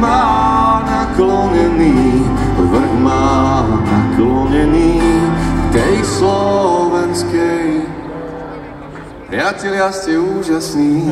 má naklonený, vrch má naklonený tej slovenskej. Priatelia, ste úžasní.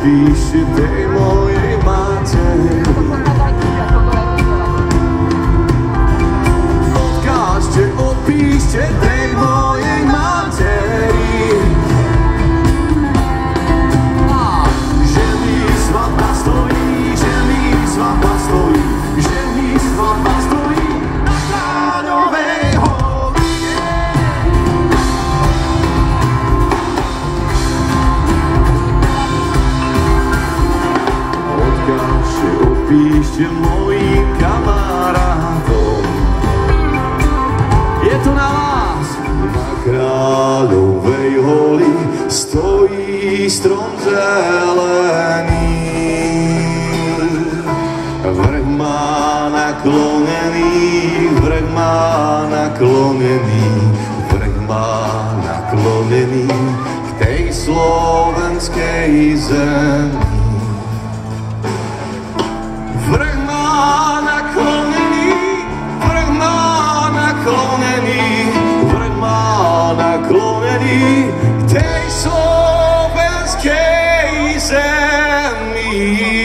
Píšte tej mojej materi, odkážte, opíšte tej mojej materi, že mi svadba stojí, že mi svadba stojí, že mi svadba stojí na Kráľovej holi. Opíšte mojim kamarátom, je to na vás. Na Kráľovej holi stojí strom zelený, vrch má naklonený, vrch má naklonený, vrch má naklonený k tej slovenskej zemi. Vrch má naklonený, vrch má naklonený, vrch má naklonený k tej slovenskej zemi.